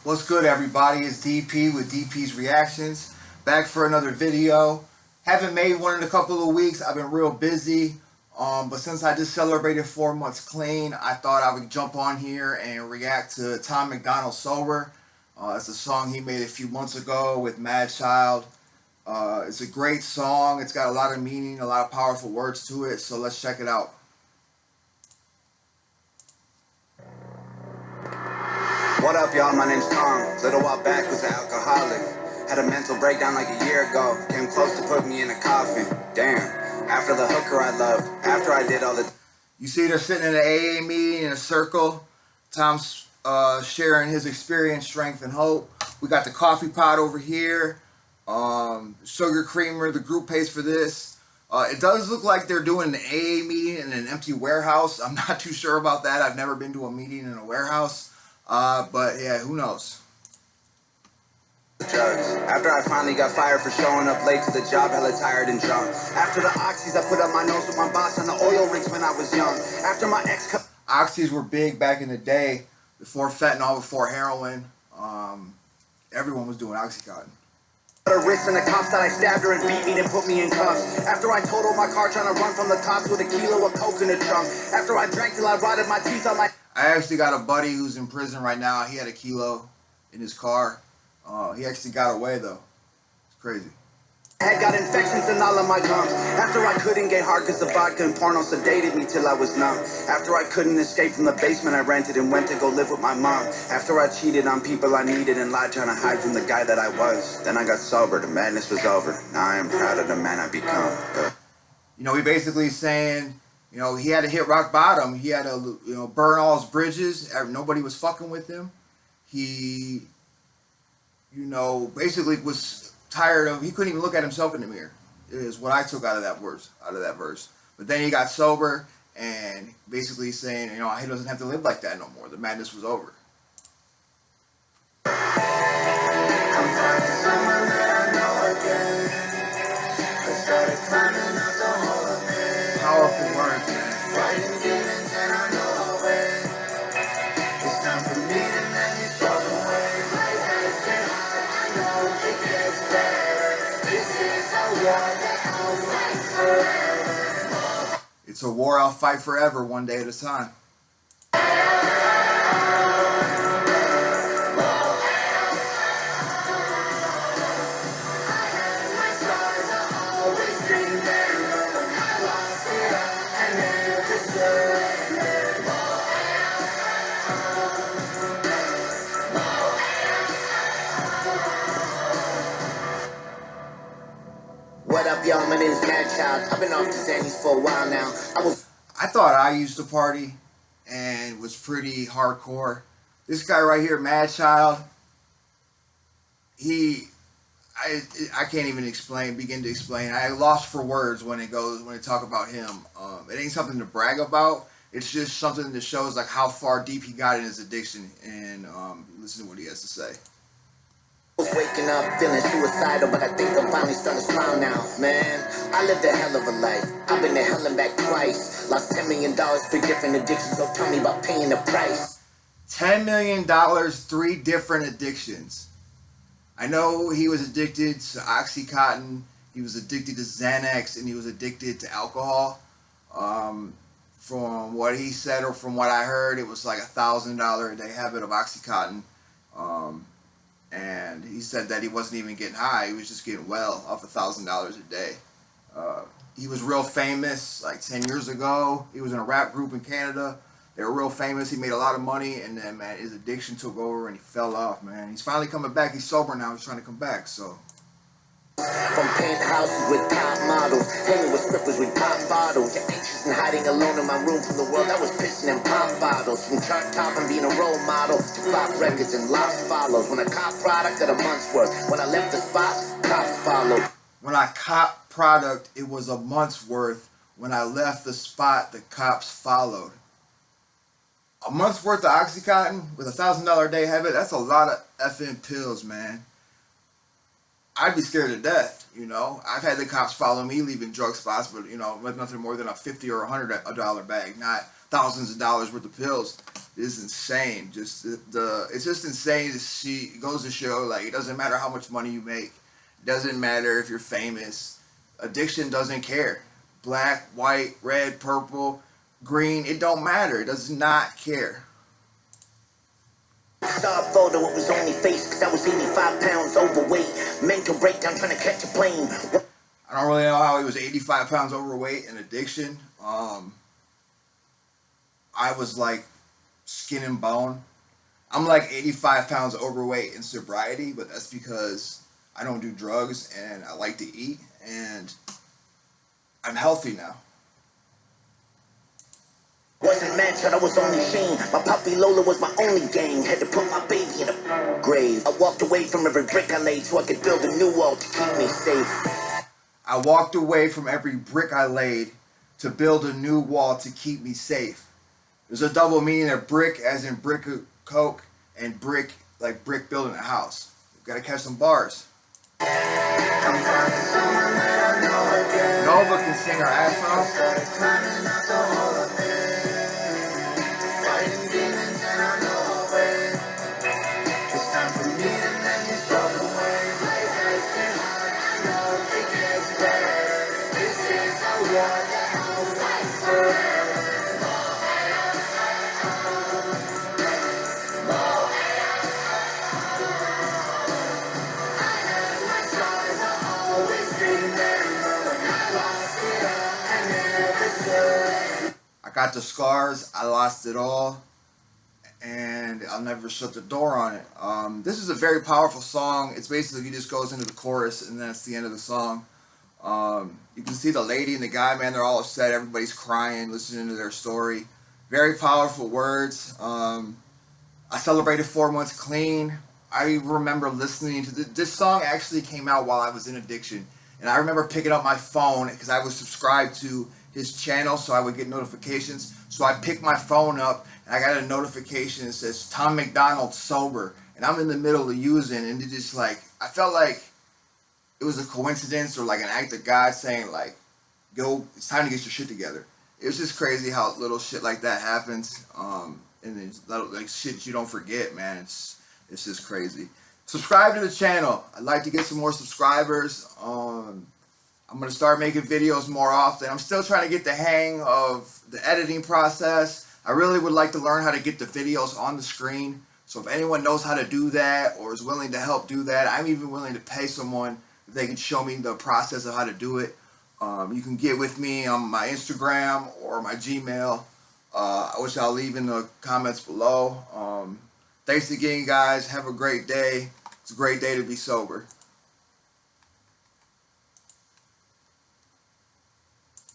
What's good, everybody? It's DP with DP's Reactions, back for another video. Haven't made one in a couple of weeks. I've been real busy, but since I just celebrated 4 months clean, I thought I would jump on here and react to MacDonald Sober. It's a song he made a few months ago with MadChild. It's a great song. It's got a lot of meaning, a lot of powerful words to it, so let's check it out. What up, y'all? My name's Tom. Little while back was an alcoholic. Had a mental breakdown like a year ago. Came close to put me in a coffin. Damn. After the hooker I loved. After I did all the... You see they're sitting in an AA meeting in a circle. Tom's sharing his experience, strength, and hope. We got the coffee pot over here. Sugar creamer. The group pays for this. It does look like they're doing an AA meeting in an empty warehouse. I'm not too sure about that. I've never been to a meeting in a warehouse. But yeah, who knows? Drugs. After I finally got fired for showing up late to the job, hella tired and drunk. After the oxys, I put up my nose with my boss on the oil rigs when I was young. After my ex... Oxys were big back in the day, before fentanyl, before heroin. Everyone was doing Oxycontin. Her wrist and the cops that I stabbed her and beat me and put me in cuffs. After I totaled my car trying to run from the cops with a kilo of coke in the trunk. After I drank till I rotted my teeth on my... I actually got a buddy who's in prison right now. He had a kilo in his car. He actually got away though. It's crazy. I had got infections in all of my gums. After I couldn't get hard because the vodka and porno sedated me till I was numb. After I couldn't escape from the basement I rented and went to go live with my mom. After I cheated on people I needed and lied trying to hide from the guy that I was. Then I got sober. The madness was over. Now I am proud of the man I become. You know, he basically saying, you know, he had to hit rock bottom. He had to, you know, burn all his bridges. Nobody was fucking with him. He, you know, basically was tired of, he couldn't even look at himself in the mirror, is what I took out of that verse. But then he got sober and basically saying, you know, he doesn't have to live like that no more. The madness was over. Powerful words, man. It's a war I'll fight forever, one day at a time. What up, y'all? My name is MadChild. I've been off to Zanny's for a while now. I thought I used to party and was pretty hardcore. This guy right here, MadChild, I can't even begin to explain. I lost for words when they talk about him. It ain't something to brag about. It's just something that shows like how far deep he got in his addiction. And listen to what he has to say. Waking up feeling suicidal, but I think I'm finally starting to smile now. Man, I lived a hell of a life. I've been to hell and back twice. Lost $10 million, 3 different addictions. So tell me about paying the price. $10 million, 3 different addictions. I know he was addicted to Oxycontin, he was addicted to Xanax, and he was addicted to alcohol. From what he said or from what I heard, it was like $1,000 a day habit of Oxycontin. And he said that he wasn't even getting high, he was just getting well off $1,000 a day. He was real famous like 10 years ago. He was in a rap group in Canada. They were real famous. He made a lot of money, and then, man, his addiction took over and he fell off, man. He's finally coming back. He's sober now. He's trying to come back, so. From penthouses with top models, hanging with strippers with pop bottles. You're anxious and hiding alone in my room from the world that was pissing in pop bottles. From chart top and being a role model to flop records and lost follows. When I cop product at a month's worth, when I left the spot, cops followed. When I cop product, it was a month's worth. When I left the spot, the cops followed. A month's worth of Oxycontin with $1,000 a day habit, that's a lot of effing pills, man. I'd be scared to death, you know. I've had the cops follow me leaving drug spots, but, you know, with nothing more than a $50 or $100 bag, not thousands of dollars worth of pills. is insane. Just it's just insane to see. It goes to show, like, it doesn't matter how much money you make. It doesn't matter if you're famous. Addiction doesn't care. Black, white, red, purple, green, it don't matter. It does not care. Star photo, it was only face, cause I was 85 pounds overweight. Mental breakdown trying to catch a plane. I don't really know how he was 85 pounds overweight in addiction. I was like skin and bone. I'm like 85 pounds overweight in sobriety, but that's because I don't do drugs and I like to eat, and I'm healthy now. Wasn't mad, I was only Shane. My puppy Lola was my only gang. Had to put my baby in a grave. I walked away from every brick I laid so I could build a new wall to keep me safe. I walked away from every brick I laid to build a new wall to keep me safe. There's a double meaning of brick as in brick of coke and brick like brick building a house. You gotta catch some bars. Nova can sing her ass off. I got the scars, I lost it all, and I'll never shut the door on it. This is a very powerful song. It's basically, he just goes into the chorus and that's the end of the song. You can see the lady and the guy, man, they're all upset. Everybody's crying, listening to their story. Very powerful words. I celebrated 4 months clean. I remember listening to this song actually came out while I was in addiction. And I remember picking up my phone because I was subscribed to his channel so I would get notifications. So I picked my phone up and I got a notification that says Tom MacDonald Sober. And I'm in the middle of using, and it just like, I felt like it was a coincidence or like an act of God saying like, go, it's time to get your shit together. It was just crazy how little shit like that happens. And it's like shit you don't forget, man. It's just crazy. Subscribe to the channel. I'd like to get some more subscribers. I'm going to start making videos more often. I'm still trying to get the hang of the editing process. I really would like to learn how to get the videos on the screen. So if anyone knows how to do that or is willing to help do that, I'm even willing to pay someone if they can show me the process of how to do it. You can get with me on my Instagram or my Gmail, which I'll leave in the comments below. Thanks again, guys. Have a great day. It's a great day to be sober.